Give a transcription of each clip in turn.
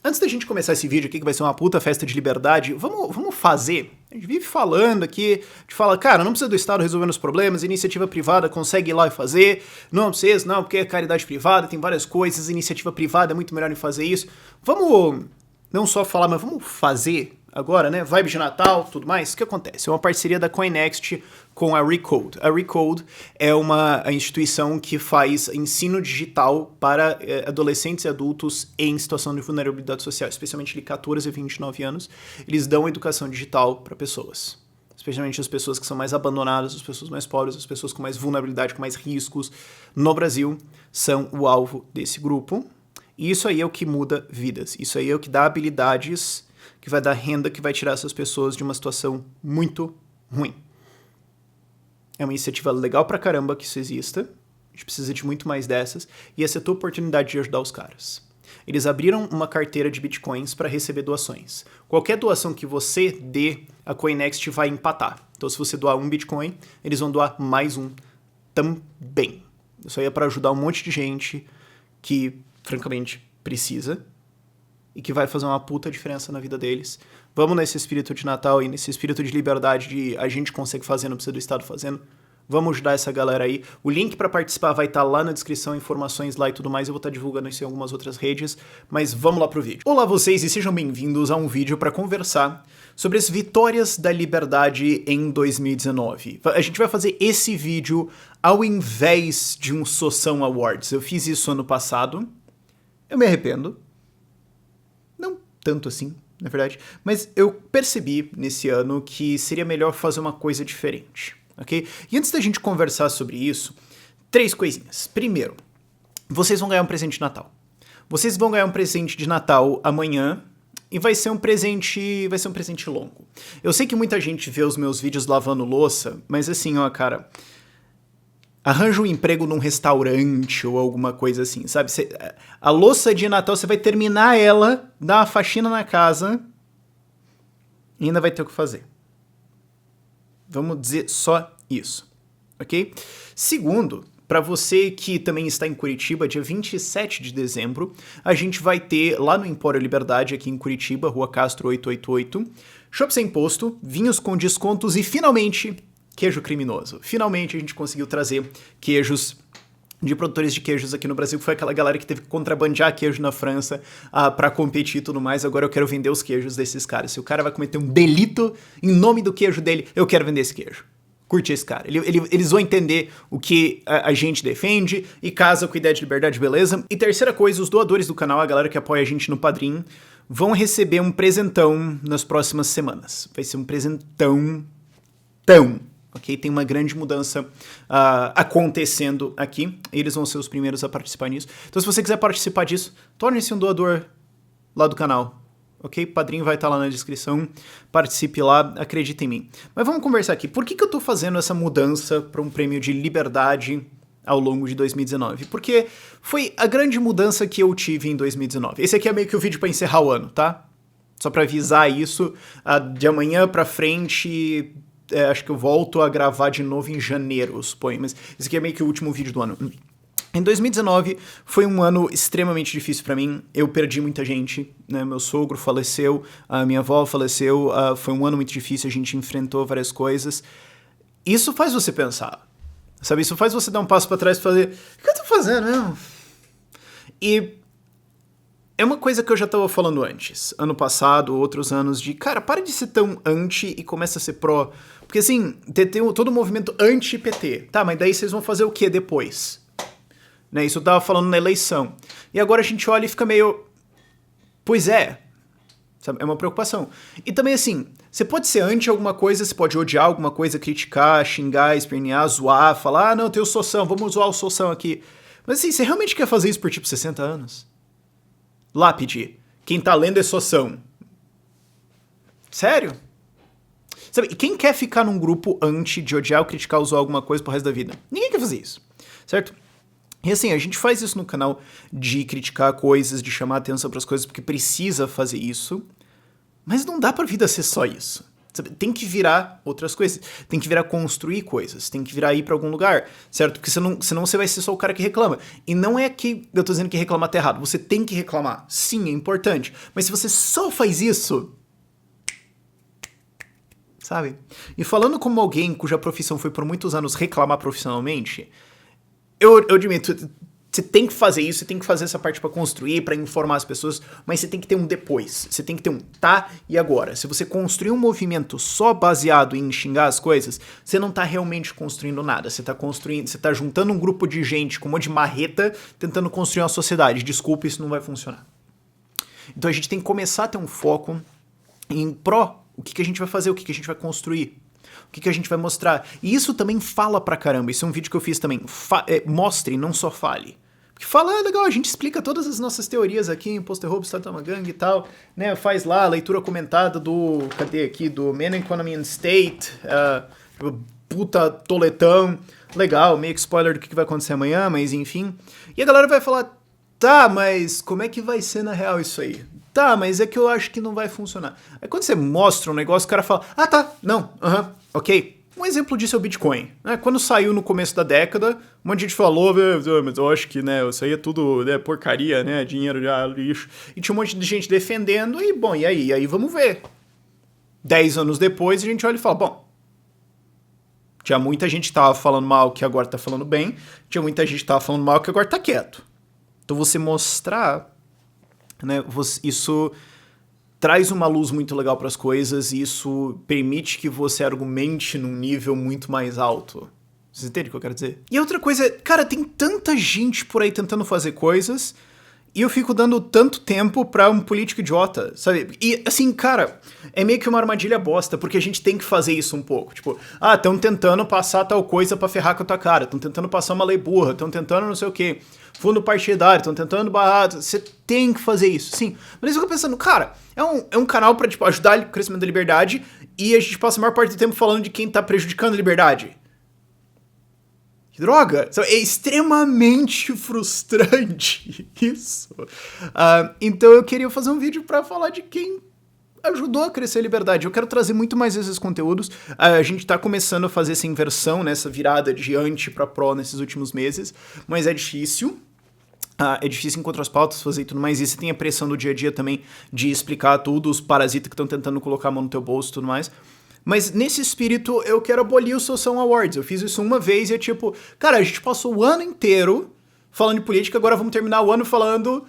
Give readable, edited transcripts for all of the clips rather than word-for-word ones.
Antes da gente começar esse vídeo aqui, que vai ser uma puta festa de liberdade, vamos fazer. A gente vive falando aqui, a gente fala, cara, não precisa do Estado resolvendo os problemas, iniciativa privada consegue ir lá e fazer, não precisa, não, porque é caridade privada, tem várias coisas, iniciativa privada é muito melhor em fazer isso. Vamos não só falar, mas vamos fazer agora, né? Vibe de Natal, tudo mais. O que acontece? É uma parceria da CoinNext com a Recode. A Recode é uma instituição que faz ensino digital para adolescentes e adultos em situação de vulnerabilidade social, especialmente de 14 a 29 anos. Eles dão educação digital para pessoas, especialmente as pessoas que são mais abandonadas, as pessoas mais pobres, as pessoas com mais vulnerabilidade, com mais riscos no Brasil, são o alvo desse grupo. E isso aí é o que muda vidas. Isso aí é o que dá habilidades, que vai dar renda, que vai tirar essas pessoas de uma situação muito ruim. É uma iniciativa legal pra caramba que isso exista. A gente precisa de muito mais dessas. E essa é a tua oportunidade de ajudar os caras. Eles abriram uma carteira de bitcoins para receber doações. Qualquer doação que você dê, a CoinNext vai empatar. Então, se você doar um bitcoin, eles vão doar mais um também. Isso aí é para ajudar um monte de gente que, francamente, precisa e que vai fazer uma puta diferença na vida deles. Vamos nesse espírito de Natal e nesse espírito de liberdade de a gente consegue fazer, não precisa do Estado fazendo. Vamos ajudar essa galera aí. O link para participar vai estar lá na descrição, informações lá e tudo mais. Eu vou estar divulgando isso em algumas outras redes, mas vamos lá pro vídeo. Olá vocês e sejam bem-vindos a um vídeo para conversar sobre as vitórias da liberdade em 2019. A gente vai fazer esse vídeo ao invés de um Soção Awards. Eu fiz isso ano passado. Eu me arrependo. Não tanto assim, na verdade. Mas eu percebi nesse ano que seria melhor fazer uma coisa diferente. Ok? E antes da gente conversar sobre isso, 3 coisinhas. Primeiro, vocês vão ganhar um presente de Natal. Vocês vão ganhar um presente de Natal amanhã e vai ser um presente longo. Eu sei que muita gente vê os meus vídeos lavando louça, mas assim, ó, cara, arranja um emprego num restaurante ou alguma coisa assim, sabe? A louça de Natal, você vai terminar ela, dar uma faxina na casa e ainda vai ter o que fazer. Vamos dizer só isso, ok? Segundo, para você que também está em Curitiba, dia 27 de dezembro, a gente vai ter lá no Empório Liberdade, aqui em Curitiba, Rua Castro 888, chopp sem imposto, vinhos com descontos e finalmente queijo criminoso. Finalmente a gente conseguiu trazer queijos de produtores de queijos aqui no Brasil, que foi aquela galera que teve que contrabandear queijo na França pra competir e tudo mais. Agora eu quero vender os queijos desses caras. Se o cara vai cometer um delito em nome do queijo dele, eu quero vender esse queijo. Curte esse cara. Eles vão entender o que a gente defende e casa com a ideia de liberdade, beleza? E terceira coisa, os doadores do canal, a galera que apoia a gente no Padrim, vão receber um presentão nas próximas semanas. Vai ser um presentão ok? Tem uma grande mudança acontecendo aqui. E eles vão ser os primeiros a participar nisso. Então, se você quiser participar disso, torne-se um doador lá do canal. Ok? Padrinho vai estar lá na descrição. Participe lá, acredita em mim. Mas vamos conversar aqui. Por que eu tô fazendo essa mudança para um prêmio de liberdade ao longo de 2019? Porque foi a grande mudança que eu tive em 2019. Esse aqui é meio que o vídeo para encerrar o ano, tá? Só para avisar isso. De amanhã para frente, acho que eu volto a gravar de novo em janeiro, eu suponho. Mas esse aqui é meio que o último vídeo do ano. Em 2019 foi um ano extremamente difícil pra mim. Eu perdi muita gente, né? Meu sogro faleceu, a minha avó faleceu. Foi um ano muito difícil, a gente enfrentou várias coisas. Isso faz você pensar, sabe? Isso faz você dar um passo pra trás e fazer, o que eu tô fazendo mesmo? E é uma coisa que eu já tava falando antes, ano passado, outros anos, de, cara, para de ser tão anti e começa a ser pró. Porque assim, tem todo o movimento anti-PT. Tá, mas daí vocês vão fazer o que depois? Né, isso eu tava falando na eleição. E agora a gente olha e fica meio, pois é, sabe? É uma preocupação. E também assim, você pode ser anti alguma coisa, você pode odiar alguma coisa, criticar, xingar, espernear, zoar, falar, não, tem o Soção, vamos zoar o Soção aqui. Mas assim, você realmente quer fazer isso por tipo 60 anos? Lápide, quem tá lendo é Soção. Sério? Sabe, e quem quer ficar num grupo anti de odiar ou criticar ou zoar alguma coisa pro resto da vida? Ninguém quer fazer isso, certo? E assim, a gente faz isso no canal de criticar coisas, de chamar atenção para as coisas, porque precisa fazer isso, mas não dá pra vida ser só isso, Sabe? Tem que virar outras coisas. Tem que virar construir coisas. Tem que virar ir pra algum lugar, certo? Porque senão você vai ser só o cara que reclama. E não é que eu tô dizendo que reclamar tá errado. Você tem que reclamar. Sim, é importante. Mas se você só faz isso... Sabe? E falando como alguém cuja profissão foi por muitos anos reclamar profissionalmente, eu admito... Você tem que fazer isso, você tem que fazer essa parte pra construir, pra informar as pessoas, mas você tem que ter um depois. Você tem que ter um tá e agora. Se você construir um movimento só baseado em xingar as coisas, você não tá realmente construindo nada. Você tá juntando um grupo de gente com um monte de marreta tentando construir uma sociedade. Desculpa, isso não vai funcionar. Então a gente tem que começar a ter um foco em pró. O que a gente vai fazer, o que a gente vai construir. O que a gente vai mostrar. E isso também fala pra caramba. Isso é um vídeo que eu fiz também. Mostre, não só fale. Porque fala, legal, a gente explica todas as nossas teorias aqui em Imposter Hope, Startup Gang e tal, né, faz lá a leitura comentada cadê aqui, do Man Economy and State, puta toletão, legal, meio que spoiler do que vai acontecer amanhã, mas enfim. E a galera vai falar, tá, mas como é que vai ser na real isso aí? Tá, mas é que eu acho que não vai funcionar. Aí quando você mostra um negócio, o cara fala, ah tá, não, ok. Um exemplo disso é o Bitcoin. Quando saiu no começo da década, um monte de gente falou, mas eu acho que, né, isso aí é tudo, né, porcaria, né, dinheiro de lixo. E tinha um monte de gente defendendo, e bom, e aí vamos ver. 10 anos depois, a gente olha e fala, bom, tinha muita gente que tava falando mal que agora tá falando bem, tinha muita gente que tava falando mal que agora tá quieto. Então você mostrar, né, isso... traz uma luz muito legal para as coisas e isso permite que você argumente num nível muito mais alto. Vocês entendem o que eu quero dizer? E outra coisa, cara, tem tanta gente por aí tentando fazer coisas e eu fico dando tanto tempo pra um político idiota, sabe? E, assim, cara, é meio que uma armadilha bosta, porque a gente tem que fazer isso um pouco. Tipo, estão tentando passar tal coisa pra ferrar com a tua cara, estão tentando passar uma lei burra, estão tentando não sei o quê, fundo partidário, estão tentando barrar... Você tem que fazer isso, sim. Mas eu fico pensando, cara, é um canal pra, tipo, ajudar o crescimento da liberdade e a gente passa a maior parte do tempo falando de quem tá prejudicando a liberdade. Que droga! É extremamente frustrante isso. Então eu queria fazer um vídeo pra falar de quem ajudou a crescer a liberdade. Eu quero trazer muito mais esses conteúdos. A gente tá começando a fazer essa inversão, né, essa virada de anti pra pró nesses últimos meses, mas é difícil. É difícil encontrar as pautas, fazer e tudo mais. E você tem a pressão do dia a dia também de explicar tudo, os parasitas que estão tentando colocar a mão no teu bolso e tudo mais. Mas nesse espírito, eu quero abolir o Social Awards. Eu fiz isso uma vez e é tipo... Cara, a gente passou o ano inteiro falando de política, agora vamos terminar o ano falando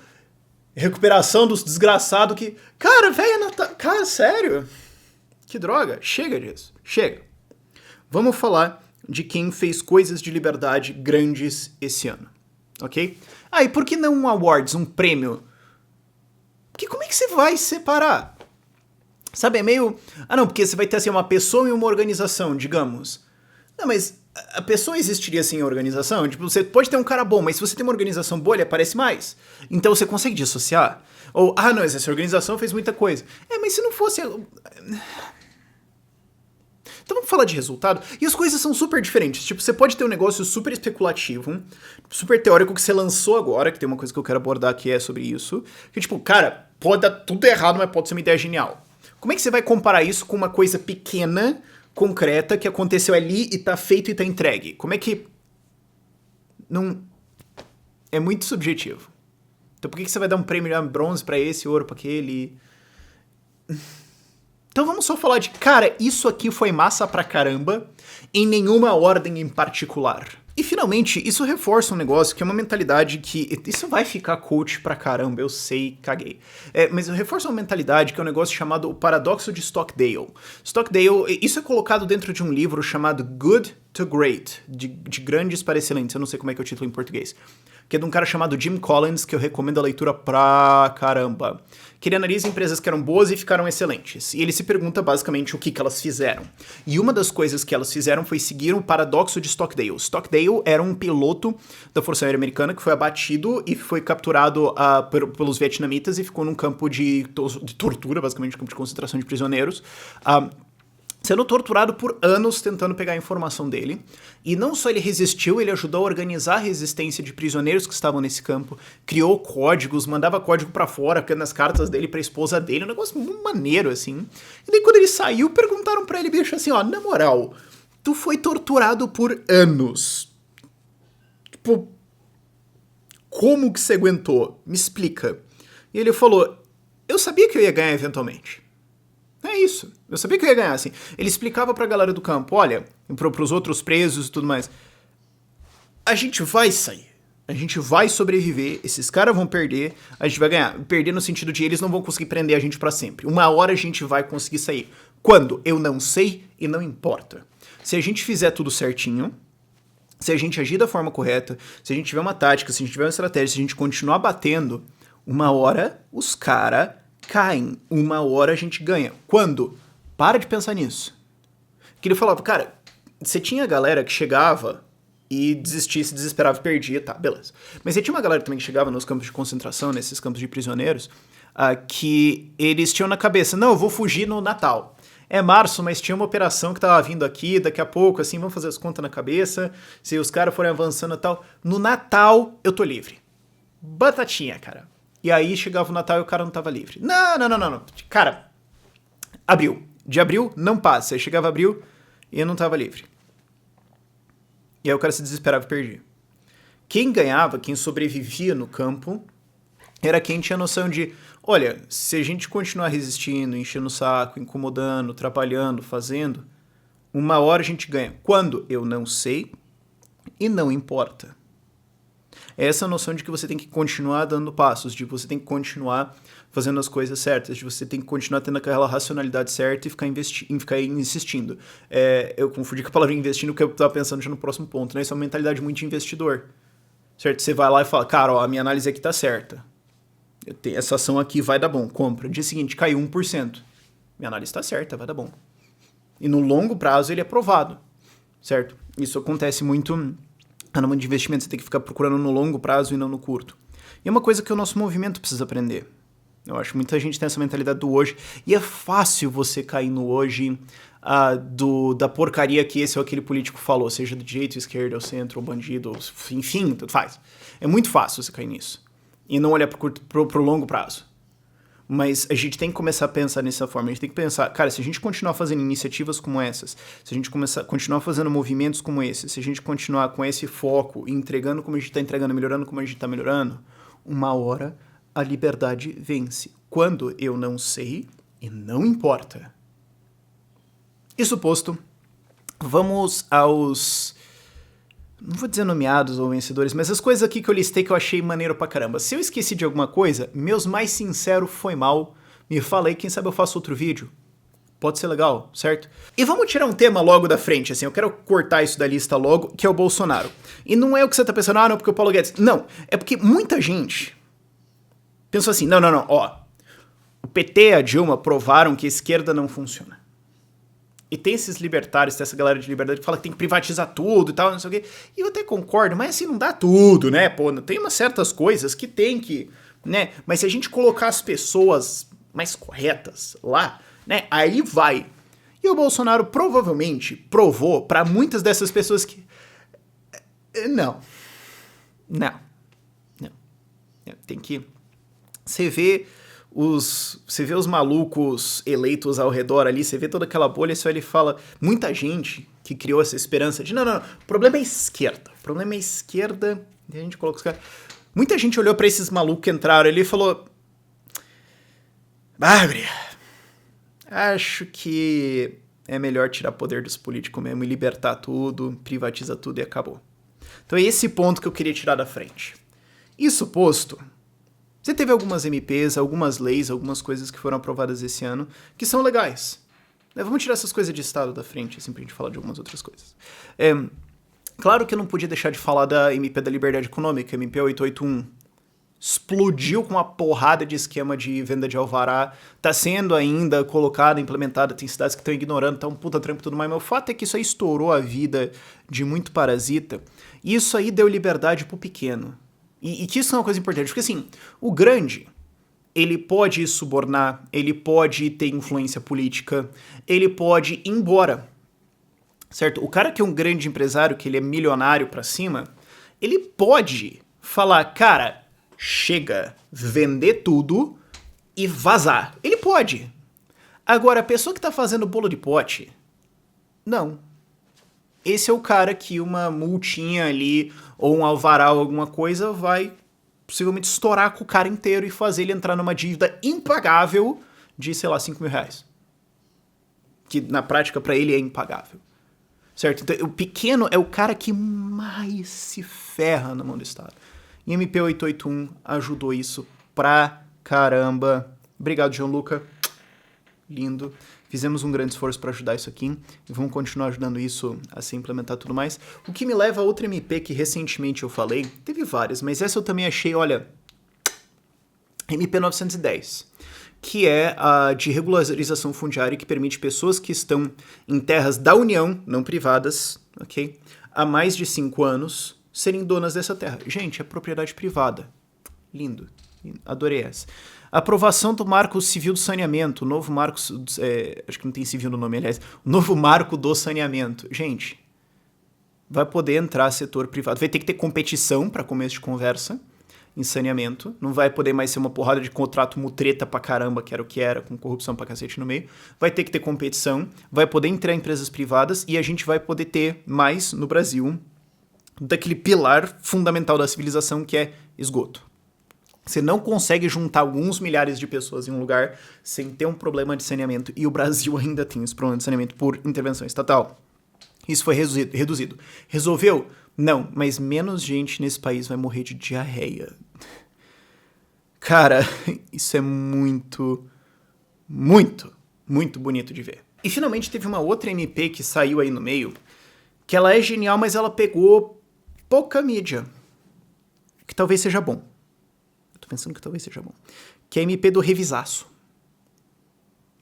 recuperação dos desgraçados que... Cara, velho, cara, sério? Que droga. Chega disso. Chega. Vamos falar de quem fez coisas de liberdade grandes esse ano. Ok? E por que não um awards, um prêmio? Porque como é que você vai separar? Sabe, é meio... não, porque você vai ter assim uma pessoa e uma organização, digamos. Não, mas a pessoa existiria sem a organização? Tipo, você pode ter um cara bom, mas se você tem uma organização boa, ele aparece mais. Então você consegue dissociar? Ou, não, essa organização fez muita coisa. Mas se não fosse... Então vamos falar de resultado. E as coisas são super diferentes. Tipo, você pode ter um negócio super especulativo, super teórico que você lançou agora, que tem uma coisa que eu quero abordar que é sobre isso. Que tipo, cara, pode dar tudo errado, mas pode ser uma ideia genial. Como é que você vai comparar isso com uma coisa pequena, concreta, que aconteceu ali e tá feito e tá entregue? Como é que... Não... É muito subjetivo. Então por que você vai dar um prêmio de bronze pra esse, ouro pra aquele? Então vamos só falar de... Cara, isso aqui foi massa pra caramba, em nenhuma ordem em particular. E finalmente, isso reforça um negócio que é uma mentalidade que... Isso vai ficar coach pra caramba, eu sei, caguei. Mas reforça uma mentalidade que é um negócio chamado o paradoxo de Stockdale. Stockdale, isso é colocado dentro de um livro chamado Good to Great, de grandes para excelentes, eu não sei como é que é o título em português. Que é de um cara chamado Jim Collins, que eu recomendo a leitura pra caramba. Que ele analisa empresas que eram boas e ficaram excelentes. E ele se pergunta basicamente o que elas fizeram. E uma das coisas que elas fizeram foi seguir o paradoxo de Stockdale. Stockdale era um piloto da Força Aérea Americana que foi abatido e foi capturado pelos vietnamitas e ficou num campo de tortura, basicamente, um campo de concentração de prisioneiros. sendo torturado por anos tentando pegar a informação dele. E não só ele resistiu, ele ajudou a organizar a resistência de prisioneiros que estavam nesse campo, criou códigos, mandava código pra fora, nas cartas dele pra esposa dele, um negócio muito maneiro, assim. E daí quando ele saiu, perguntaram pra ele, bicho, assim, ó, na moral, tu foi torturado por anos. Tipo, como que você aguentou? Me explica. E ele falou, eu sabia que eu ia ganhar eventualmente. É isso. Eu sabia que eu ia ganhar, assim. Ele explicava pra galera do campo, olha, pros outros presos e tudo mais, a gente vai sair. A gente vai sobreviver, esses caras vão perder, a gente vai ganhar. Perder no sentido de eles não vão conseguir prender a gente pra sempre. Uma hora a gente vai conseguir sair. Quando? Eu não sei e não importa. Se a gente fizer tudo certinho, se a gente agir da forma correta, se a gente tiver uma tática, se a gente tiver uma estratégia, se a gente continuar batendo, uma hora os caras caem, uma hora a gente ganha. Quando? Para de pensar nisso. Que ele falava, cara, você tinha galera que chegava e desistia, se desesperava e perdia, tá, beleza. Mas você tinha uma galera também que chegava nos campos de concentração, nesses campos de prisioneiros, que eles tinham na cabeça, não, eu vou fugir no Natal. É março, mas tinha uma operação que tava vindo aqui, daqui a pouco, assim, vamos fazer as contas na cabeça, se os caras forem avançando e tal. No Natal, eu tô livre. Batatinha, cara. E aí chegava o Natal e o cara não tava livre. Não. Cara, abril. De abril, não passa. Aí chegava abril e eu não tava livre. E aí o cara se desesperava e perdia. Quem ganhava, quem sobrevivia no campo, era quem tinha noção de, olha, se a gente continuar resistindo, enchendo o saco, incomodando, trabalhando, fazendo, uma hora a gente ganha. Quando? Eu não sei e não importa. É essa noção de que você tem que continuar dando passos, de que você tem que continuar fazendo as coisas certas, de você tem que continuar tendo aquela racionalidade certa e ficar insistindo. Eu confundi com a palavra investindo porque eu estava pensando já no próximo ponto, né? Isso é uma mentalidade muito de investidor, certo? Você vai lá e fala, cara, ó, a minha análise aqui tá certa. Essa ação aqui vai dar bom, compra. Dia seguinte, caiu 1%. Minha análise tá certa, vai dar bom. E no longo prazo ele é provado, certo? Isso acontece muito no mundo de investimento, você tem que ficar procurando no longo prazo e não no curto. E é uma coisa que o nosso movimento precisa aprender. Eu acho que muita gente tem essa mentalidade do hoje, e é fácil você cair no hoje da porcaria que esse ou aquele político falou, seja do direito, esquerda, ou centro, ou bandido, ou, enfim, tudo faz. É muito fácil você cair nisso. E não olhar pro longo prazo. Mas a gente tem que começar a pensar dessa forma. A gente tem que pensar, cara, se a gente continuar fazendo iniciativas como essas, se a gente continuar fazendo movimentos como esse, se a gente continuar com esse foco, entregando como a gente está entregando, melhorando como a gente está melhorando, uma hora a liberdade vence. Quando? Eu não sei e não importa. Isso posto, vamos aos... não vou dizer nomeados ou vencedores, mas as coisas aqui que eu listei que eu achei maneiro pra caramba. Se eu esqueci de alguma coisa, meus mais sinceros foi mal. Me fala aí, quem sabe eu faço outro vídeo. Pode ser legal, certo? E vamos tirar um tema logo da frente, assim, eu quero cortar isso da lista logo, que é o Bolsonaro. E não é o que você tá pensando, não, porque o Paulo Guedes... Não, é porque muita gente pensou assim, não, ó, o PT e a Dilma provaram que a esquerda não funciona. E tem esses libertários, tem essa galera de liberdade que fala que tem que privatizar tudo e tal, não sei o quê. E eu até concordo, mas assim, não dá tudo, né? Pô, tem umas certas coisas que tem que, né? Mas se a gente colocar as pessoas mais corretas lá, né? Aí vai. E o Bolsonaro provavelmente provou pra muitas dessas pessoas que... Não. Tem que... Você vê os malucos eleitos ao redor ali, você vê toda aquela bolha, só ele fala, muita gente que criou essa esperança de, não, o problema é a esquerda, e a gente coloca os caras, muita gente olhou pra esses malucos que entraram ali e falou, Bárbara, acho que é melhor tirar poder dos políticos mesmo e libertar tudo, privatiza tudo e acabou. Então é esse ponto que eu queria tirar da frente. Isso posto... Você teve algumas MPs, algumas leis, algumas coisas que foram aprovadas esse ano, que são legais. Vamos tirar essas coisas de Estado da frente, assim, pra gente falar de algumas outras coisas. Claro que eu não podia deixar de falar da MP da Liberdade Econômica, MP 881. Explodiu com uma porrada de esquema de venda de alvará, tá sendo ainda colocada, implementada, tem cidades que estão ignorando, tá um puta trampo e tudo mais, mas o fato é que isso aí estourou a vida de muito parasita, e isso aí deu liberdade pro pequeno. E que isso é uma coisa importante, porque assim, o grande, ele pode subornar, ele pode ter influência política, ele pode ir embora, certo? O cara que é um grande empresário, que ele é milionário pra cima, ele pode falar, cara, chega, vender tudo e vazar. Ele pode. Agora, a pessoa que tá fazendo bolo de pote, não. Esse é o cara que uma multinha ali, ou um alvará ou alguma coisa, vai possivelmente estourar com o cara inteiro e fazer ele entrar numa dívida impagável de, sei lá, 5 mil reais. Que na prática pra ele é impagável. Certo? Então o pequeno é o cara que mais se ferra na mão do Estado. E MP 881 ajudou isso pra caramba. Obrigado, Gianluca. Lindo. Fizemos um grande esforço para ajudar isso aqui e vamos continuar ajudando isso a se implementar tudo mais. O que me leva a outra MP que recentemente eu falei, teve várias, mas essa eu também achei, olha, MP 910, que é a de regularização fundiária que permite pessoas que estão em terras da União, não privadas, ok, há mais de 5 anos, serem donas dessa terra. Gente, é propriedade privada. Lindo. Adorei essa. Aprovação do Marco Civil do Saneamento, o novo marco, acho que não tem civil no nome, aliás, o novo marco do saneamento. Gente, vai poder entrar setor privado, vai ter que ter competição para começo de conversa em saneamento, não vai poder mais ser uma porrada de contrato mutreta pra caramba, que era o que era, com corrupção pra cacete no meio, vai ter que ter competição, vai poder entrar empresas privadas e a gente vai poder ter mais no Brasil daquele pilar fundamental da civilização que é esgoto. Você não consegue juntar alguns milhares de pessoas em um lugar sem ter um problema de saneamento. E o Brasil ainda tem esse problema de saneamento por intervenção estatal. Isso foi reduzido. Resolveu? Não, mas menos gente nesse país vai morrer de diarreia. Cara, isso é muito, muito, muito bonito de ver. E finalmente teve uma outra MP que saiu aí no meio, que ela é genial, mas ela pegou pouca mídia. Que talvez seja bom. Pensando que talvez seja bom, que é a MP do revisaço.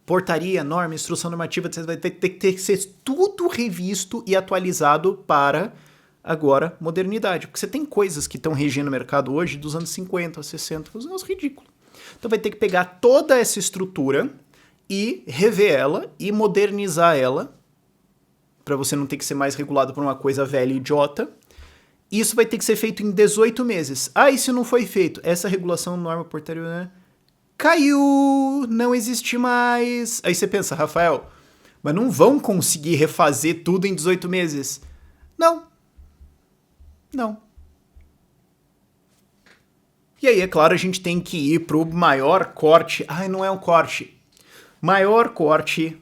Portaria, norma, instrução normativa, vai ter que ser tudo revisto e atualizado para, agora, modernidade. Porque você tem coisas que estão regendo o mercado hoje dos anos 50, 60, um negócio ridículo. Então vai ter que pegar toda essa estrutura e rever ela e modernizar ela, para você não ter que ser mais regulado por uma coisa velha e idiota. Isso vai ter que ser feito em 18 meses. Ah, isso não foi feito. Essa regulação, norma, portaria, né? Caiu, não existe mais. Aí você pensa, Rafael, mas não vão conseguir refazer tudo em 18 meses? Não. Não. E aí, é claro, a gente tem que ir pro maior corte. Ai, não é um corte. Maior corte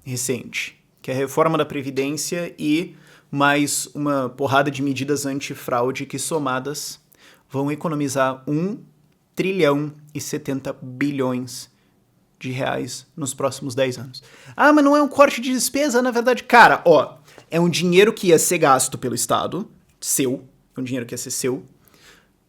recente, que é a reforma da Previdência e mais uma porrada de medidas antifraude que somadas vão economizar 1 trilhão e 70 bilhões de reais nos próximos 10 anos. Ah, mas não é um corte de despesa, na verdade. Cara, ó, é um dinheiro que ia ser gasto pelo Estado, seu, é um dinheiro que ia ser seu,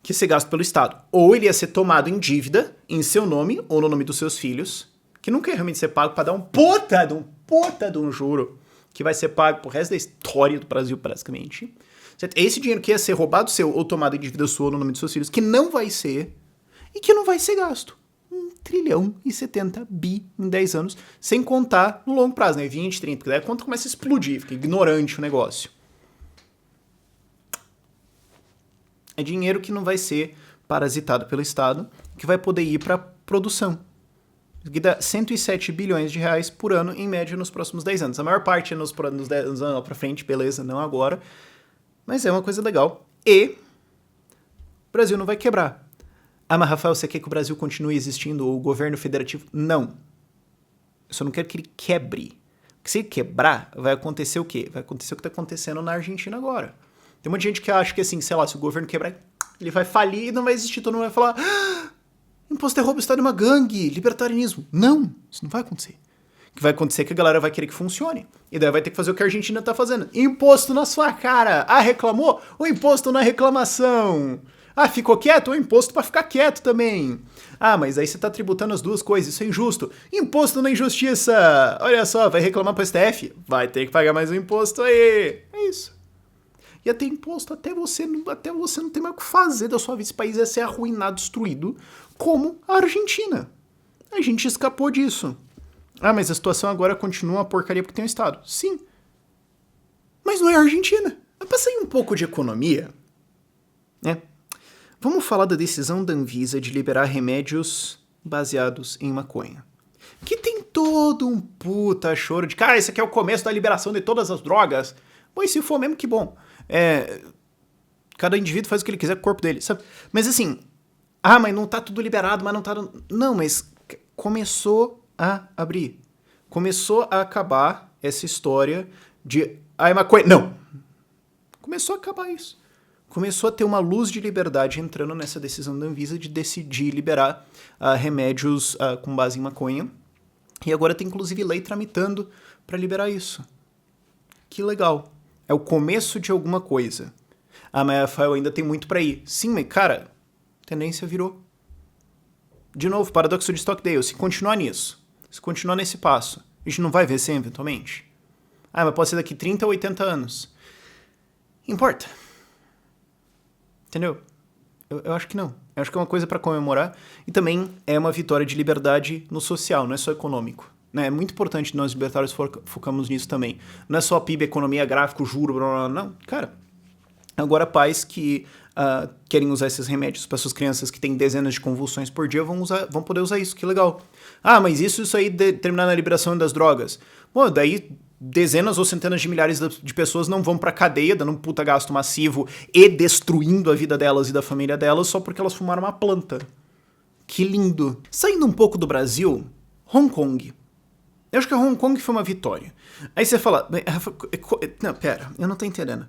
que ia ser gasto pelo Estado. Ou ele ia ser tomado em dívida, em seu nome, ou no nome dos seus filhos, que nunca ia realmente ser pago para dar um puta de um juro, que vai ser pago pro resto da história do Brasil, praticamente. Certo? Esse dinheiro que ia ser roubado seu ou tomado em dívida sua no nome dos seus filhos, que não vai ser, e que não vai ser gasto. 1 trilhão e 70 bi em 10 anos, sem contar no longo prazo, né? 20, 30, porque daí a conta começa a explodir, fica ignorante o negócio. É dinheiro que não vai ser parasitado pelo Estado, que vai poder ir para produção. Que dá 107 bilhões de reais por ano, em média, nos próximos 10 anos. A maior parte é nos 10 anos para frente, beleza, não agora. Mas é uma coisa legal. E o Brasil não vai quebrar. Ah, mas Rafael, você quer que o Brasil continue existindo, o governo federativo? Não. Eu só não quero que ele quebre. Porque se ele quebrar, vai acontecer o quê? Vai acontecer o que está acontecendo na Argentina agora. Tem muita gente que acha que, assim, sei lá, se o governo quebrar, ele vai falir e não vai existir. Todo mundo vai falar... Imposto é roubo, Estado é uma gangue, libertarianismo. Não, isso não vai acontecer. O que vai acontecer é que a galera vai querer que funcione. E daí vai ter que fazer o que a Argentina tá fazendo. Imposto na sua cara. Ah, reclamou? O imposto na reclamação. Ah, ficou quieto? O imposto pra ficar quieto também. Ah, mas aí você tá tributando as duas coisas, isso é injusto. Imposto na injustiça. Olha só, vai reclamar pro STF? Vai ter que pagar mais um imposto aí. É isso. ia ter imposto até você não ter mais o que fazer da sua vida. Esse país ia ser arruinado, destruído, como a Argentina. A gente escapou disso. Ah, mas a situação agora continua uma porcaria porque tem um Estado. Sim. Mas não é a Argentina. Mas pra sair um pouco de economia, né? Vamos falar da decisão da Anvisa de liberar remédios baseados em maconha. Que tem todo um puta choro de, cara, esse aqui é o começo da liberação de todas as drogas. Pois se for mesmo, que bom. Cada indivíduo faz o que ele quiser com o corpo dele, sabe? Mas assim, mas não tá tudo liberado, mas não tá... Não, mas começou a abrir. Começou a acabar essa história de, é maconha. Não! Começou a acabar isso. Começou a ter uma luz de liberdade entrando nessa decisão da Anvisa de decidir liberar remédios com base em maconha. E agora tem inclusive lei tramitando para liberar isso. Que legal. É o começo de alguma coisa. Mas Rafael, ainda tem muito para ir. Sim, mas cara, a tendência virou. De novo, paradoxo de Stockdale. Se continuar nisso, se continuar nesse passo, a gente não vai vencer eventualmente? Mas pode ser daqui 30 ou 80 anos. Importa. Entendeu? Eu acho que não. Eu acho que é uma coisa para comemorar e também é uma vitória de liberdade no social, não é só econômico. Né? É muito importante nós libertários focamos nisso também. Não é só PIB, economia, gráfico, juro, blá, blá, blá. Não. Cara, agora pais que querem usar esses remédios para suas crianças que têm dezenas de convulsões por dia vão poder usar isso, que legal. Mas isso aí terminar na liberação das drogas. Bom, daí dezenas ou centenas de milhares de pessoas não vão pra cadeia, dando um puta gasto massivo e destruindo a vida delas e da família delas só porque elas fumaram uma planta. Que lindo. Saindo um pouco do Brasil, Hong Kong. Eu acho que Hong Kong foi uma vitória. Aí você fala... Não, pera, eu não tô entendendo.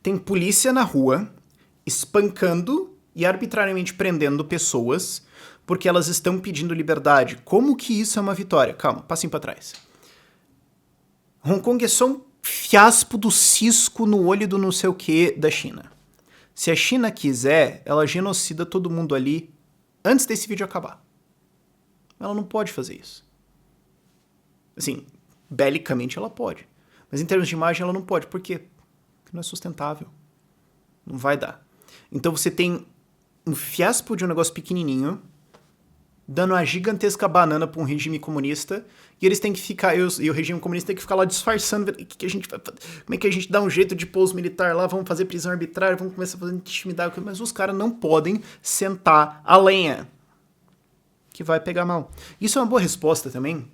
Tem polícia na rua espancando e arbitrariamente prendendo pessoas porque elas estão pedindo liberdade. Como que isso é uma vitória? Calma, passinho pra trás. Hong Kong é só um fiaspo do cisco no olho do não sei o que da China. Se a China quiser, ela genocida todo mundo ali antes desse vídeo acabar. Ela não pode fazer isso. Assim, belicamente ela pode. Mas em termos de imagem ela não pode. Por quê? Porque não é sustentável. Não vai dar. Então você tem um fiaspo de um negócio pequenininho dando uma gigantesca banana para um regime comunista, e eles têm que ficar, e o regime comunista tem que ficar lá disfarçando, que a gente vai, como é que a gente dá um jeito de pôr os militares lá, vamos fazer prisão arbitrária, vamos começar a fazer intimidade, mas os caras não podem sentar a lenha, que vai pegar mal. Isso é uma boa resposta também,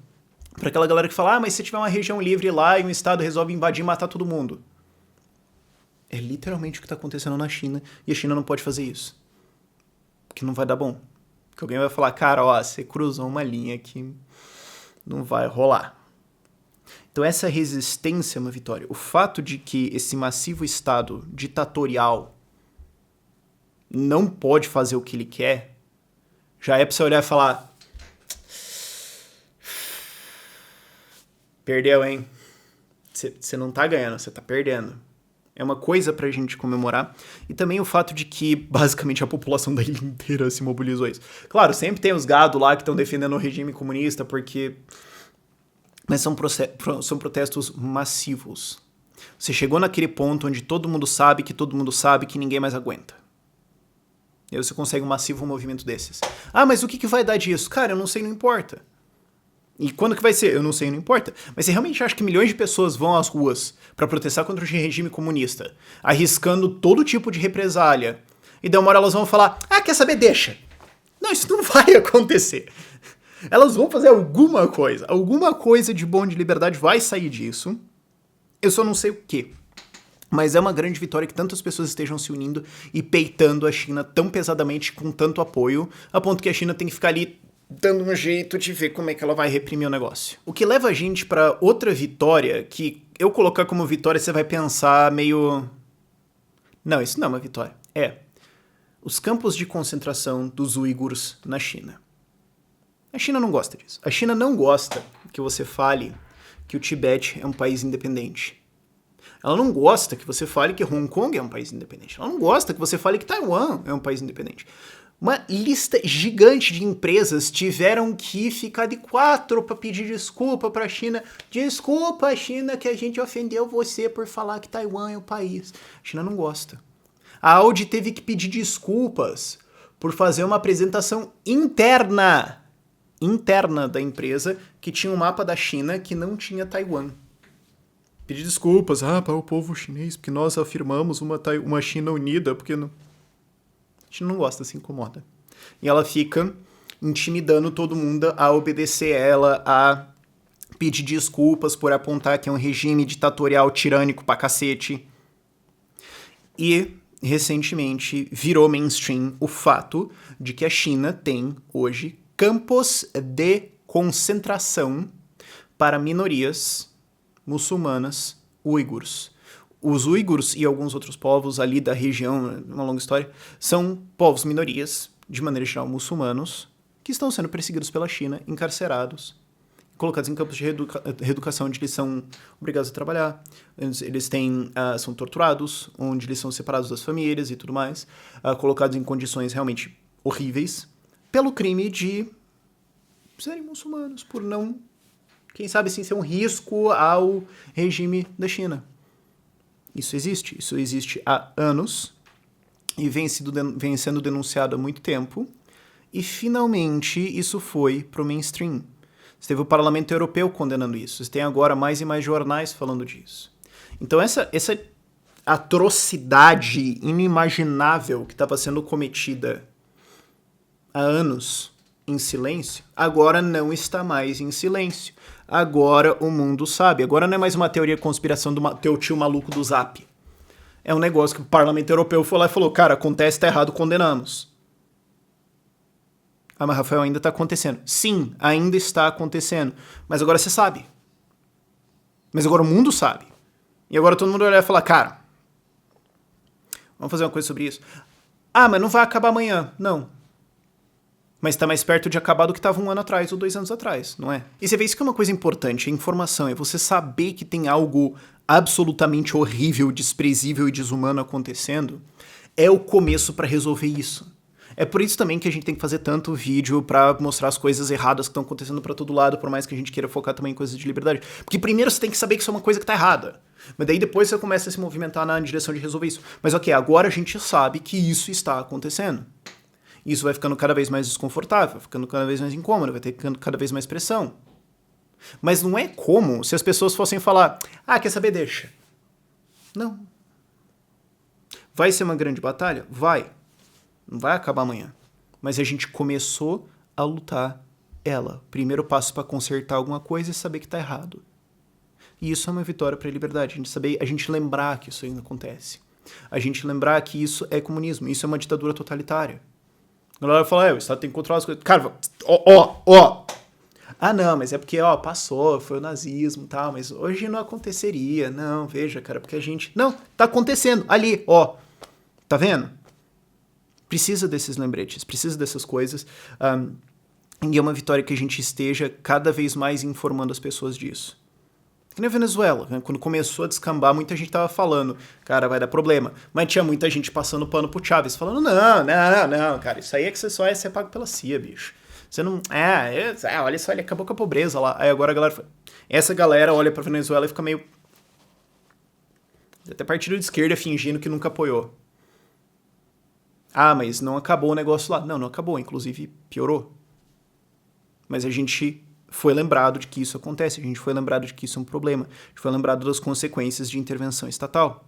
para aquela galera que fala, mas se tiver uma região livre lá e um estado resolve invadir e matar todo mundo. É literalmente o que está acontecendo na China, e a China não pode fazer isso. Porque não vai dar bom. Que alguém vai falar, cara, você cruzou uma linha que não vai rolar. Então essa resistência é uma vitória. O fato de que esse massivo Estado ditatorial não pode fazer o que ele quer, já é pra você olhar e falar, perdeu, hein? Você não tá ganhando, você tá perdendo. É uma coisa pra gente comemorar. E também o fato de que, basicamente, a população da ilha inteira se mobilizou isso. Claro, sempre tem os gado lá que estão defendendo o regime comunista, porque... Mas são protestos massivos. Você chegou naquele ponto onde todo mundo sabe que ninguém mais aguenta. E aí você consegue um massivo movimento desses. Mas o que vai dar disso? Cara, eu não sei, não importa. E quando que vai ser? Eu não sei, não importa. Mas você realmente acha que milhões de pessoas vão às ruas para protestar contra o regime comunista, arriscando todo tipo de represália, e daí uma hora elas vão falar, quer saber? Deixa. Não, isso não vai acontecer. Elas vão fazer alguma coisa de bom, de liberdade vai sair disso. Eu só não sei o quê. Mas é uma grande vitória que tantas pessoas estejam se unindo e peitando a China tão pesadamente, com tanto apoio, a ponto que a China tem que ficar ali dando um jeito de ver como é que ela vai reprimir o negócio. O que leva a gente pra outra vitória, que eu colocar como vitória, você vai pensar meio... Não, isso não é uma vitória. Os campos de concentração dos uigures na China. A China não gosta disso. A China não gosta que você fale que o Tibete é um país independente. Ela não gosta que você fale que Hong Kong é um país independente. Ela não gosta que você fale que Taiwan é um país independente. Uma lista gigante de empresas tiveram que ficar de quatro para pedir desculpa para a China. Desculpa, China, que a gente ofendeu você por falar que Taiwan é o país. A China não gosta. A Audi teve que pedir desculpas por fazer uma apresentação interna da empresa que tinha um mapa da China que não tinha Taiwan. Pedir desculpas para o povo chinês, porque nós afirmamos uma China unida, porque não... A gente não gosta, se incomoda. E ela fica intimidando todo mundo a obedecer ela, a pedir desculpas por apontar que é um regime ditatorial tirânico pra cacete. E, recentemente, virou mainstream o fato de que a China tem, hoje, campos de concentração para minorias muçulmanas uigures. Os uigures e alguns outros povos ali da região, uma longa história, são povos minorias, de maneira geral muçulmanos, que estão sendo perseguidos pela China, encarcerados, colocados em campos de reeducação, onde eles são obrigados a trabalhar, eles são torturados, onde eles são separados das famílias e tudo mais, colocados em condições realmente horríveis, pelo crime de serem muçulmanos, por não, quem sabe sim, ser um risco ao regime da China. Isso existe há anos e vem sendo denunciado há muito tempo e finalmente isso foi pro mainstream. Você teve o Parlamento Europeu condenando isso, você tem agora mais e mais jornais falando disso. Então essa atrocidade inimaginável que estava sendo cometida há anos em silêncio, agora não está mais em silêncio. Agora o mundo sabe. Agora não é mais uma teoria de conspiração do teu tio maluco do Zap. É um negócio que o Parlamento Europeu foi lá e falou, cara, acontece, tá errado, condenamos. Ah, mas Rafael, ainda tá acontecendo. Sim, ainda está acontecendo. Mas agora você sabe. Mas agora o mundo sabe. E agora todo mundo vai olhar e falar, cara, vamos fazer uma coisa sobre isso. Ah, mas não vai acabar amanhã. Não. Mas está mais perto de acabar do que estava 1 ano atrás ou 2 anos atrás, não é? E você vê isso que é uma coisa importante, a informação, é você saber que tem algo absolutamente horrível, desprezível e desumano acontecendo, é o começo para resolver isso. É por isso também que a gente tem que fazer tanto vídeo para mostrar as coisas erradas que estão acontecendo para todo lado, por mais que a gente queira focar também em coisas de liberdade. Porque primeiro você tem que saber que isso é uma coisa que tá errada. Mas daí depois você começa a se movimentar na direção de resolver isso. Mas ok, agora a gente sabe que isso está acontecendo. Isso vai ficando cada vez mais desconfortável, vai ficando cada vez mais incômodo, vai ter cada vez mais pressão. Mas não é como se as pessoas fossem falar, quer saber, deixa. Não. Vai ser uma grande batalha? Vai. Não vai acabar amanhã. Mas a gente começou a lutar ela. Primeiro passo para consertar alguma coisa é saber que está errado. E isso é uma vitória para a liberdade. A gente lembrar que isso ainda acontece. A gente lembrar que isso é comunismo, isso é uma ditadura totalitária. A galera fala, o Estado tem que controlar as coisas. Cara, Ah, não, mas é porque, passou, foi o nazismo e tal, mas hoje não aconteceria. Não, veja, cara, porque a gente... Não, tá acontecendo, ali, tá vendo? Precisa desses lembretes, precisa dessas coisas. E é uma vitória que a gente esteja cada vez mais informando as pessoas disso. Que nem a Venezuela, né? Quando começou a descambar, muita gente tava falando, cara, vai dar problema. Mas tinha muita gente passando pano pro Chávez, falando, não, cara, isso aí é que você só é ser pago pela CIA, bicho. Você não... olha só, ele acabou com a pobreza lá. Aí agora a galera... Essa galera olha pra Venezuela e fica meio... Até partido de esquerda fingindo que nunca apoiou. Mas não acabou o negócio lá. Não acabou, inclusive piorou. Mas a gente foi lembrado de que isso acontece, a gente foi lembrado de que isso é um problema, a gente foi lembrado das consequências de intervenção estatal.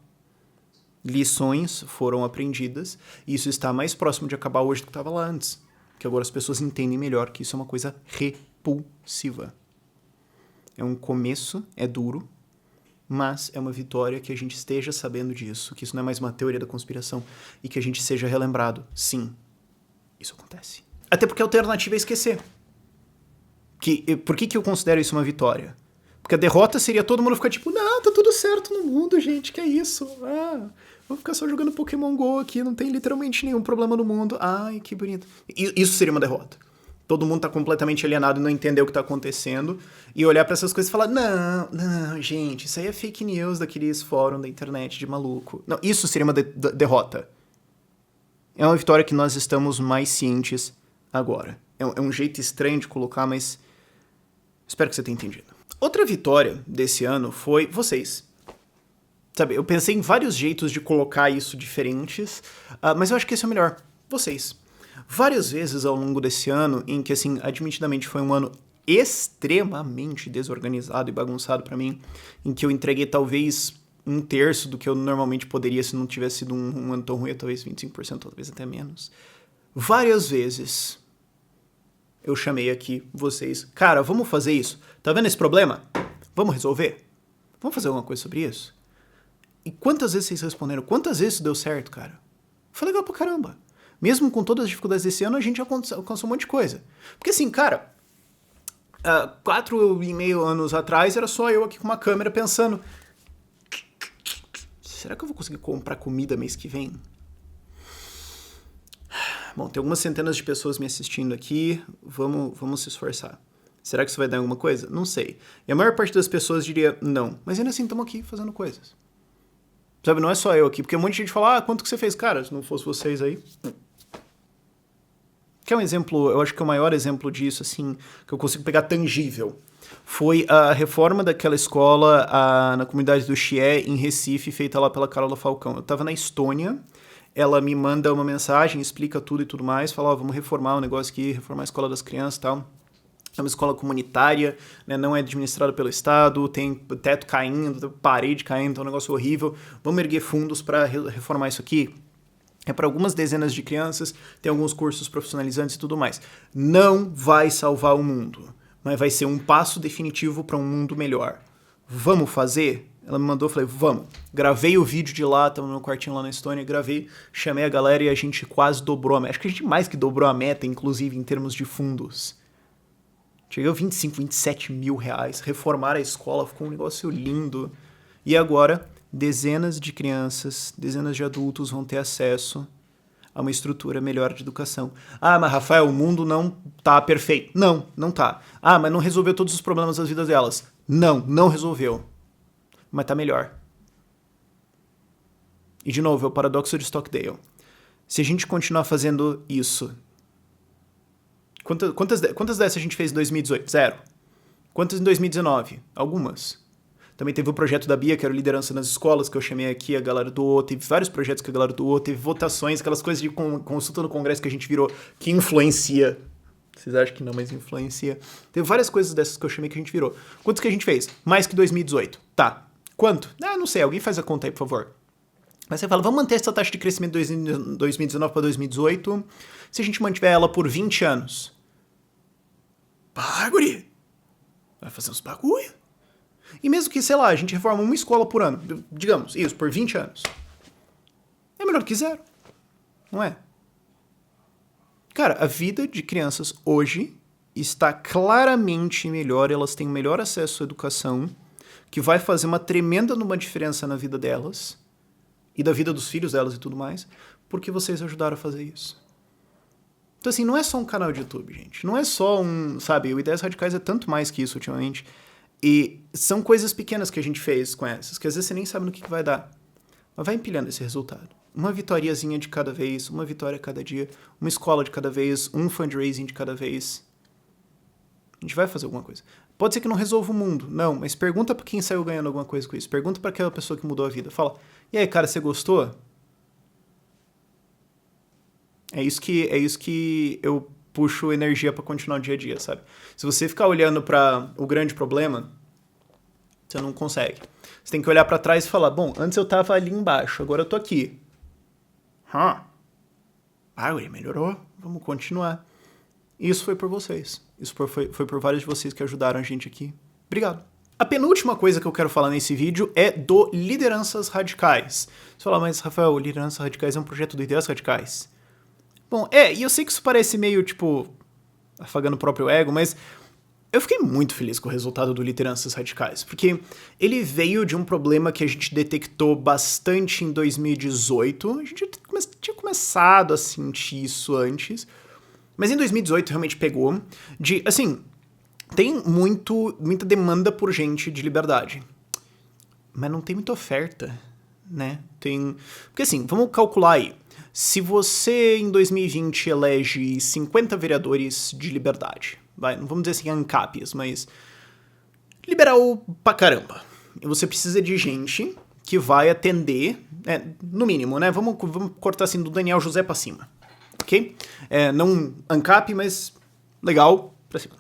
Lições foram aprendidas e isso está mais próximo de acabar hoje do que estava lá antes. Que agora as pessoas entendem melhor que isso é uma coisa repulsiva. É um começo, é duro, mas é uma vitória que a gente esteja sabendo disso, que isso não é mais uma teoria da conspiração e que a gente seja relembrado. Sim, isso acontece. Até porque a alternativa é esquecer. Por que eu considero isso uma vitória? Porque a derrota seria todo mundo ficar tipo, não, tá tudo certo no mundo, gente, que é isso? Vou ficar só jogando Pokémon GO aqui, não tem literalmente nenhum problema no mundo. Ai, que bonito. Isso seria uma derrota. Todo mundo tá completamente alienado e não entender o que tá acontecendo. E olhar pra essas coisas e falar, não, gente, isso aí é fake news daqueles fóruns da internet de maluco. Não, isso seria uma derrota. É uma vitória que nós estamos mais cientes agora. É um jeito estranho de colocar, mas espero que você tenha entendido. Outra vitória desse ano foi vocês. Sabe, eu pensei em vários jeitos de colocar isso diferentes, mas eu acho que esse é o melhor. Vocês. Várias vezes ao longo desse ano, em que, assim, admitidamente foi um ano extremamente desorganizado e bagunçado pra mim, em que eu entreguei talvez 1/3 do que eu normalmente poderia se não tivesse sido um ano tão ruim, talvez 25%, talvez até menos. Várias vezes eu chamei aqui vocês, cara, vamos fazer isso? Tá vendo esse problema? Vamos resolver? Vamos fazer alguma coisa sobre isso? E quantas vezes vocês responderam? Quantas vezes isso deu certo, cara? Foi legal pra caramba. Mesmo com todas as dificuldades desse ano, a gente alcançou um monte de coisa. Porque assim, cara, 4,5 anos atrás era só eu aqui com uma câmera pensando, será que eu vou conseguir comprar comida mês que vem? Bom, tem algumas centenas de pessoas me assistindo aqui, vamos se esforçar. Será que isso vai dar alguma coisa? Não sei. E a maior parte das pessoas diria não. Mas ainda assim, estamos aqui fazendo coisas. Sabe, não é só eu aqui, porque um monte de gente fala, quanto que você fez? Cara, se não fosse vocês aí... Que é um exemplo, eu acho que é o maior exemplo disso, assim, que eu consigo pegar tangível. Foi a reforma daquela escola na comunidade do Chié, em Recife, feita lá pela Carola Falcão. Eu tava na Estônia, ela me manda uma mensagem, explica tudo e tudo mais, fala, vamos reformar o negócio aqui, reformar a escola das crianças e tal. É uma escola comunitária, né, não é administrada pelo Estado, tem teto caindo, parede caindo, é um negócio horrível. Vamos erguer fundos para reformar isso aqui? É para algumas dezenas de crianças, tem alguns cursos profissionalizantes e tudo mais. Não vai salvar o mundo, mas vai ser um passo definitivo para um mundo melhor. Vamos fazer? Ela me mandou, eu falei, vamos. Gravei o vídeo de lá, estamos no meu quartinho lá na Estônia, gravei, chamei a galera e a gente quase dobrou a meta. Acho que a gente mais que dobrou a meta, inclusive, em termos de fundos. Cheguei a 25, 27 mil reais, reformar a escola, ficou um negócio lindo. E agora, dezenas de crianças, dezenas de adultos vão ter acesso a uma estrutura melhor de educação. Ah, mas Rafael, o mundo não tá perfeito. Não, não tá. Ah, mas não resolveu todos os problemas das vidas delas. Não, não resolveu. Mas tá melhor. E de novo, é o paradoxo de Stockdale. Se a gente continuar fazendo isso... Quantas dessas a gente fez em 2018? 0. Quantas em 2019? Algumas. Também teve o projeto da Bia, que era liderança nas escolas, que eu chamei aqui, a galera doou. Teve vários projetos que a galera doou. Teve votações, aquelas coisas de consulta no Congresso que a gente virou, que influencia. Vocês acham que não, mas influencia. Teve várias coisas dessas que eu chamei que a gente virou. Quantos que a gente fez? Mais que 2018. Tá. Quanto? Não sei. Alguém faz a conta aí, por favor. Mas você fala, vamos manter essa taxa de crescimento de 2019 para 2018 se a gente mantiver ela por 20 anos. Pá, guri! Vai fazer uns bagulho. E mesmo que, sei lá, a gente reforma uma escola por ano, digamos, isso, por 20 anos. É melhor que 0. Não é? Cara, a vida de crianças hoje está claramente melhor, elas têm melhor acesso à educação, que vai fazer uma tremenda numa diferença na vida delas, e da vida dos filhos delas e tudo mais, porque vocês ajudaram a fazer isso. Então, assim, não é só um canal de YouTube, gente. Não é só sabe, o Ideias Radicais é tanto mais que isso ultimamente. E são coisas pequenas que a gente fez com essas, que às vezes você nem sabe no que vai dar. Mas vai empilhando esse resultado. Uma vitoriazinha de cada vez, uma vitória a cada dia, uma escola de cada vez, um fundraising de cada vez. A gente vai fazer alguma coisa. Pode ser que não resolva o mundo, não, mas pergunta pra quem saiu ganhando alguma coisa com isso. Pergunta pra aquela pessoa que mudou a vida. Fala, e aí, cara, você gostou? É isso que eu puxo energia pra continuar o dia a dia, sabe? Se você ficar olhando pra o grande problema, você não consegue. Você tem que olhar pra trás e falar, bom, antes eu tava ali embaixo, agora eu tô aqui. Melhorou, vamos continuar. E isso foi por vocês. Isso foi por vários de vocês que ajudaram a gente aqui. Obrigado. A penúltima coisa que eu quero falar nesse vídeo é do Lideranças Radicais. Você fala, mas Rafael, Lideranças Radicais é um projeto do Ideias Radicais. Bom, e eu sei que isso parece meio, afagando o próprio ego, mas eu fiquei muito feliz com o resultado do Lideranças Radicais, porque ele veio de um problema que a gente detectou bastante em 2018, a gente tinha começado a sentir isso antes, mas em 2018 realmente pegou, tem muita demanda por gente de liberdade, mas não tem muita oferta, né? Porque assim, vamos calcular aí. Se você, em 2020, elege 50 vereadores de liberdade, não vamos dizer assim ANCAPs, mas liberal pra caramba, e você precisa de gente que vai atender, no mínimo, né? Vamos cortar assim do Daniel José pra cima, ok? Não ANCAP, mas legal pra cima.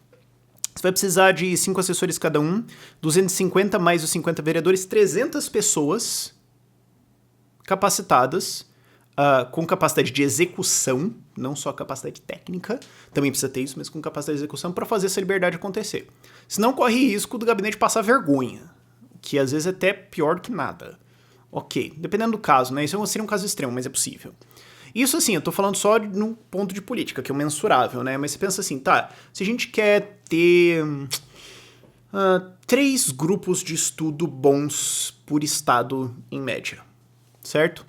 Você vai precisar de 5 assessores cada um, 250 mais os 50 vereadores, 300 pessoas capacitadas, com capacidade de execução, não só capacidade técnica, também precisa ter isso, mas com capacidade de execução para fazer essa liberdade acontecer. Senão corre risco do gabinete passar vergonha, que às vezes é até pior do que nada. Ok, dependendo do caso, né? Isso seria um caso extremo, mas é possível. Isso, assim, eu tô falando só num ponto de política, que é o mensurável, né? Mas você pensa assim, tá, se a gente quer ter 3 grupos de estudo bons por estado em média, certo?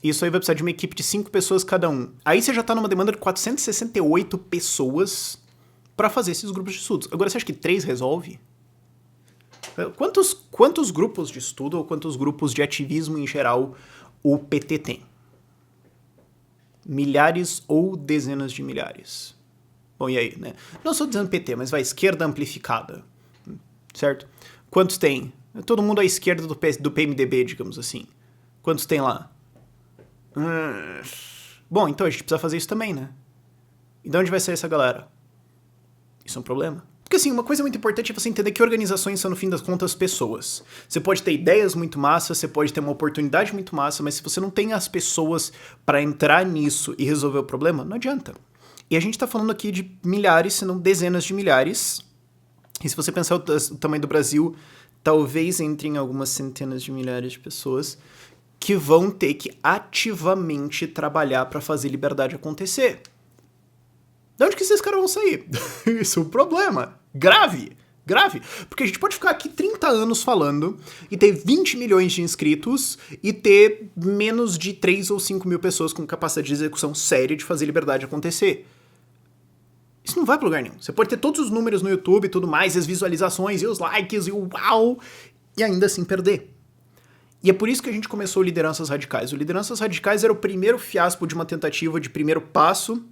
Isso aí vai precisar de uma equipe de 5 pessoas cada um. Aí você já tá numa demanda de 468 pessoas para fazer esses grupos de estudos. Agora, você acha que 3 resolve? Quantos grupos de estudo ou quantos grupos de ativismo em geral o PT tem? Milhares ou dezenas de milhares? Bom, e aí, né? Não sou dizendo PT, mas vai, esquerda amplificada, certo? Quantos tem? Todo mundo à esquerda do PMDB, digamos assim. Quantos tem lá? Bom, então a gente precisa fazer isso também, né? E de onde vai sair essa galera? Isso é um problema. Porque assim, uma coisa muito importante é você entender que organizações são, no fim das contas, pessoas. Você pode ter ideias muito massas, você pode ter uma oportunidade muito massa, mas se você não tem as pessoas para entrar nisso e resolver o problema, não adianta. E a gente tá falando aqui de milhares, se não dezenas de milhares. E se você pensar o tamanho do Brasil, talvez entre em algumas centenas de milhares de pessoas que vão ter que ativamente trabalhar para fazer liberdade acontecer. De onde que esses caras vão sair? Isso é um problema. Grave. Porque a gente pode ficar aqui 30 anos falando e ter 20 milhões de inscritos e ter menos de 3 ou 5 mil pessoas com capacidade de execução séria de fazer liberdade acontecer. Isso não vai pra lugar nenhum. Você pode ter todos os números no YouTube e tudo mais, e as visualizações, e os likes, e o uau, e ainda assim perder. E é por isso que a gente começou o Lideranças Radicais. O Lideranças Radicais era o primeiro fiasco de uma tentativa de primeiro passo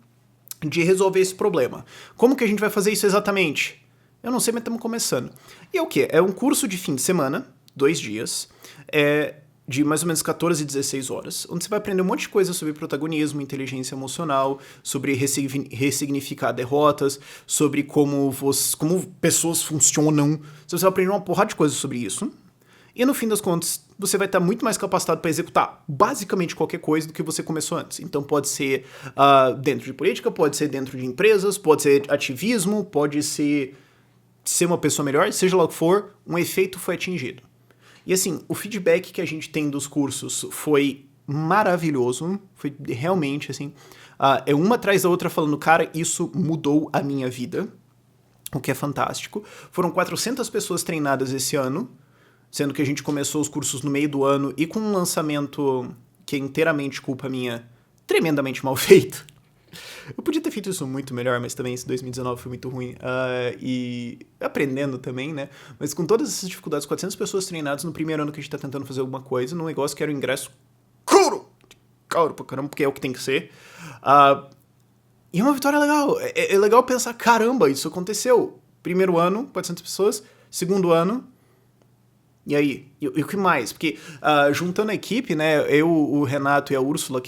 de resolver esse problema. Como que a gente vai fazer isso exatamente? Eu não sei, mas estamos começando. E é o quê? É um curso de fim de semana, 2 dias, de mais ou menos 14 e 16 horas, onde você vai aprender um monte de coisa sobre protagonismo, inteligência emocional, sobre ressignificar derrotas, sobre como pessoas funcionam. Você vai aprender uma porrada de coisas sobre isso. E no fim das contas, você vai estar muito mais capacitado para executar basicamente qualquer coisa do que você começou antes. Então pode ser dentro de política, pode ser dentro de empresas, pode ser ativismo, pode ser uma pessoa melhor, seja lá o que for, um efeito foi atingido. E assim, o feedback que a gente tem dos cursos foi maravilhoso, foi realmente assim, é uma atrás da outra falando, cara, isso mudou a minha vida, o que é fantástico. Foram 400 pessoas treinadas esse ano, sendo que a gente começou os cursos no meio do ano e com um lançamento que é inteiramente culpa minha, tremendamente mal feito. Eu podia ter feito isso muito melhor, mas também esse 2019 foi muito ruim. E aprendendo também, né? Mas com todas essas dificuldades, 400 pessoas treinadas no primeiro ano que a gente tá tentando fazer alguma coisa, num negócio que era o ingresso caro pra caramba, porque é o que tem que ser. E é uma vitória legal. É legal pensar, caramba, isso aconteceu. Primeiro ano, 400 pessoas. Segundo ano, e aí? E o que mais? Porque juntando a equipe, né? Eu, o Renato e a Úrsula,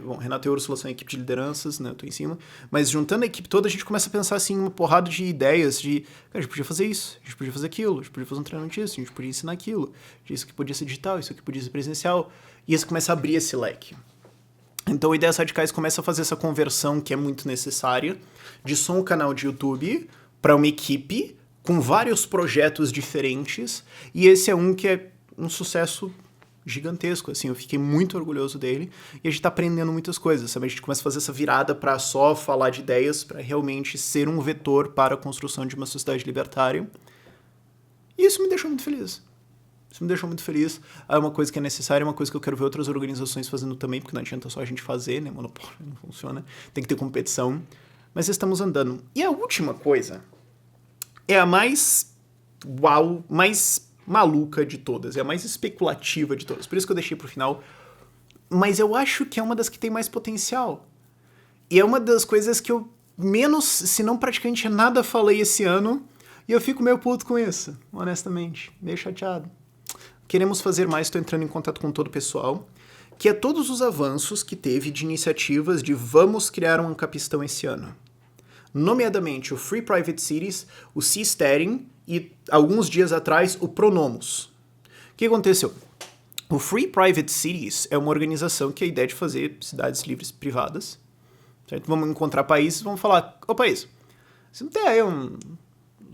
bom, Renato e a Úrsula são a equipe de lideranças, né? Eu tô em cima. Mas juntando a equipe toda, a gente começa a pensar, assim, uma porrada de ideias de... Cara, a gente podia fazer isso, a gente podia fazer aquilo, a gente podia fazer um treinamento disso, a gente podia ensinar aquilo. Isso aqui podia ser digital, isso aqui podia ser presencial. E isso começa a abrir esse leque. Então, Ideias Radicais começa a fazer essa conversão que é muito necessária de só um canal de YouTube para uma equipe com vários projetos diferentes, e esse é um que é um sucesso gigantesco, assim, eu fiquei muito orgulhoso dele, e a gente tá aprendendo muitas coisas, sabe? A gente começa a fazer essa virada para só falar de ideias, para realmente ser um vetor para a construção de uma sociedade libertária, e isso me deixou muito feliz. Isso me deixou muito feliz. É uma coisa que é necessária, é uma coisa que eu quero ver outras organizações fazendo também, porque não adianta só a gente fazer, né? Monopólio não funciona, tem que ter competição, mas estamos andando. E a última coisa é a mais mais maluca de todas, é a mais especulativa de todas. Por isso que eu deixei pro final, mas eu acho que é uma das que tem mais potencial. E é uma das coisas que eu menos, se não praticamente nada, falei esse ano, e eu fico meio puto com isso, honestamente, meio chateado. Queremos fazer mais, estou entrando em contato com todo o pessoal, que é todos os avanços que teve de iniciativas de vamos criar um Ancapistão esse ano. Nomeadamente o Free Private Cities, o Seasteading e, alguns dias atrás, o Pronomos. O que aconteceu? O Free Private Cities é uma organização que a ideia é de fazer cidades livres privadas. Certo? Vamos encontrar países, vamos falar, ô país, você não tem aí uns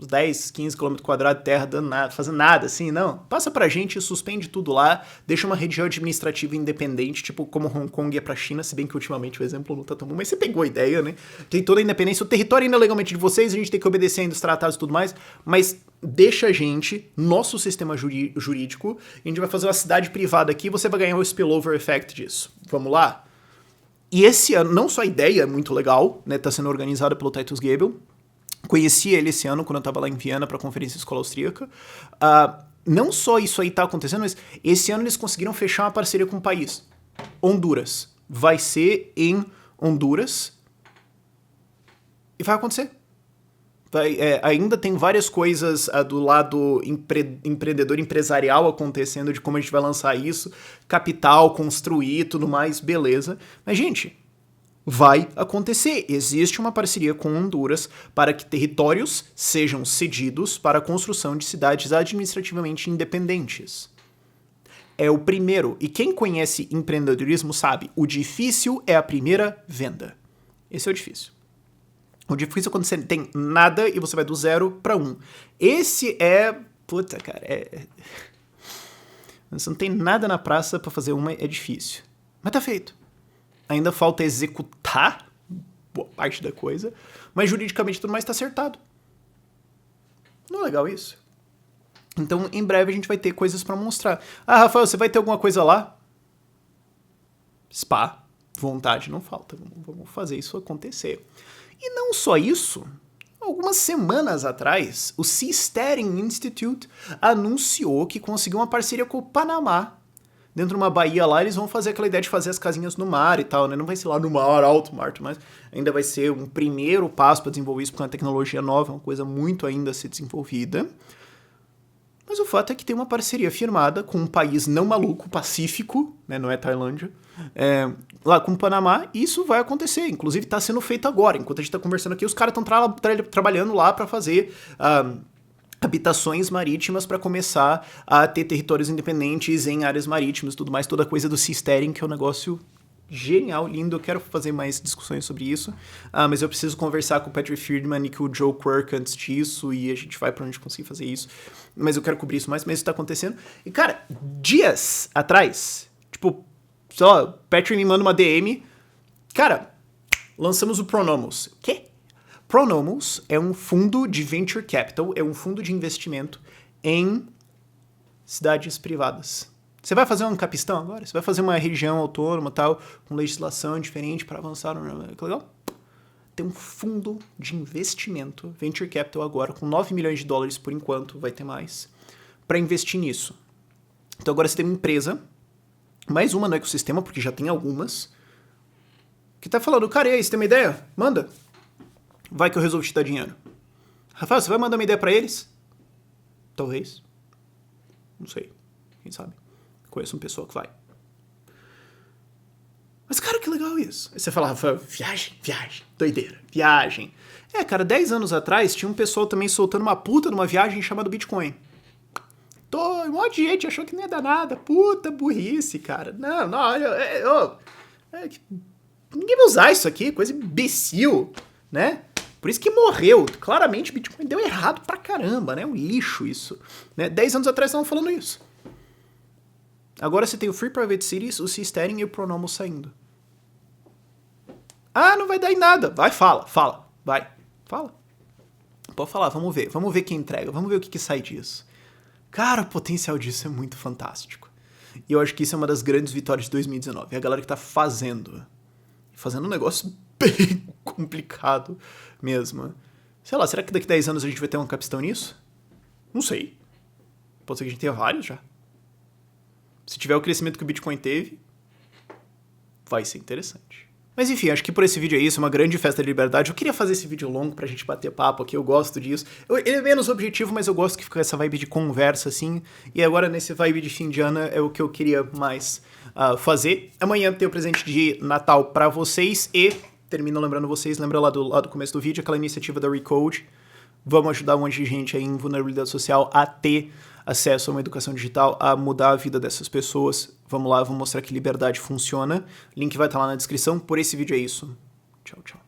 10, 15 km² de terra dando nada, fazendo nada, assim, não. Passa pra gente, suspende tudo lá, deixa uma região administrativa independente, tipo como Hong Kong é pra China, se bem que ultimamente o exemplo não tá tão bom, mas você pegou a ideia, né? Tem toda a independência, o território ainda é legalmente de vocês, a gente tem que obedecer ainda os tratados e tudo mais, mas deixa a gente, nosso sistema jurídico, a gente vai fazer uma cidade privada aqui, você vai ganhar o spillover effect disso. Vamos lá? E esse ano, não só a ideia é muito legal, né, tá sendo organizada pelo Titus Gebel, conheci ele esse ano quando eu tava lá em Viena pra conferência escola austríaca, não só isso aí tá acontecendo, mas esse ano eles conseguiram fechar uma parceria com um país, Honduras. Vai ser em Honduras e vai acontecer. Ainda tem várias coisas do lado empreendedor, empresarial acontecendo, de como a gente vai lançar isso, capital, construir, tudo mais, beleza. Mas, gente, vai acontecer. Existe uma parceria com Honduras para que territórios sejam cedidos para a construção de cidades administrativamente independentes. É o primeiro. E quem conhece empreendedorismo sabe, o difícil é a primeira venda. Esse é o difícil. O difícil é quando você tem nada e você vai do 0 para 1. Esse é... Puta, cara, Você não tem nada na praça para fazer uma, é difícil. Mas tá feito. Ainda falta executar boa parte da coisa, mas juridicamente tudo mais tá acertado. Não é legal isso? Então, em breve a gente vai ter coisas para mostrar. Ah, Rafael, você vai ter alguma coisa lá? Spa. Vontade não falta. Vamos fazer isso acontecer. E não só isso, algumas semanas atrás, o Seasteading Institute anunciou que conseguiu uma parceria com o Panamá. Dentro de uma baía lá, eles vão fazer aquela ideia de fazer as casinhas no mar e tal, né? Não vai ser lá no mar, alto mar, mas ainda vai ser um primeiro passo para desenvolver isso, porque é uma tecnologia nova, é uma coisa muito ainda a ser desenvolvida. Mas o fato é que tem uma parceria firmada com um país não maluco, pacífico, né? Não é Tailândia, lá com o Panamá, e isso vai acontecer. Inclusive está sendo feito agora. Enquanto a gente está conversando aqui, os caras estão trabalhando lá para fazer habitações marítimas para começar a ter territórios independentes em áreas marítimas e tudo mais. Toda a coisa do seasteading, que é um negócio genial, lindo. Eu quero fazer mais discussões sobre isso, mas eu preciso conversar com o Patrick Friedman e com o Joe Quirk antes disso, e a gente vai pra onde conseguir fazer isso. Mas eu quero cobrir isso mais, mas isso tá acontecendo. E, cara, dias atrás, tipo, só, Patrick me manda uma DM, cara, lançamos o Pronomos. O quê? Pronomos é um fundo de venture capital, é um fundo de investimento em cidades privadas. Você vai fazer um Ancapistão agora? Você vai fazer uma região autônoma tal, com legislação diferente para avançar? Que legal. Tem um fundo de investimento, venture capital agora, com 9 milhões de dólares por enquanto, vai ter mais, para investir nisso. Então agora você tem uma empresa, mais uma no ecossistema, porque já tem algumas, que tá falando, cara, e aí, você tem uma ideia? Manda. Vai que eu resolvo te dar dinheiro. Rafael, você vai mandar uma ideia para eles? Talvez. Não sei. Quem sabe? Conheço uma pessoa que vai. Mas, cara, que legal isso. Aí você fala, Rafael, viagem, doideira, viagem. Cara, 10 anos atrás tinha um pessoal também soltando uma puta numa viagem chamada Bitcoin. Um monte de gente achou que não ia dar nada. Puta burrice, cara. Não, ninguém vai usar isso aqui, coisa imbecil, né? Por isso que morreu. Claramente Bitcoin deu errado pra caramba, né? Um lixo isso. Né? 10 anos atrás estavam falando isso. Agora você tem o Free Private Cities, o Seasteading e o Pronomos saindo. Ah, não vai dar em nada. Vai, fala. Vai, fala. Pode falar, vamos ver quem entrega, vamos ver o que sai disso. Cara, o potencial disso é muito fantástico. E eu acho que isso é uma das grandes vitórias de 2019. É a galera que tá fazendo um negócio bem complicado mesmo. Sei lá, será que daqui a 10 anos a gente vai ter um Ancapistão nisso? Não sei. Pode ser que a gente tenha vários já. Se tiver o crescimento que o Bitcoin teve, vai ser interessante. Mas enfim, acho que por esse vídeo é isso, uma grande festa de liberdade. Eu queria fazer esse vídeo longo pra gente bater papo aqui, eu gosto disso. Ele é menos objetivo, mas eu gosto que fica essa vibe de conversa, assim. E agora, nesse vibe de fim de ano, é o que eu queria mais fazer. Amanhã tem o presente de Natal pra vocês e, termino lembrando vocês, lembra lá do começo do vídeo, aquela iniciativa da Recode. Vamos ajudar um monte de gente aí em vulnerabilidade social a ter acesso a uma educação digital, a mudar a vida dessas pessoas. Vamos lá, vamos mostrar que liberdade funciona. Link vai estar lá na descrição. Por esse vídeo é isso. Tchau, tchau.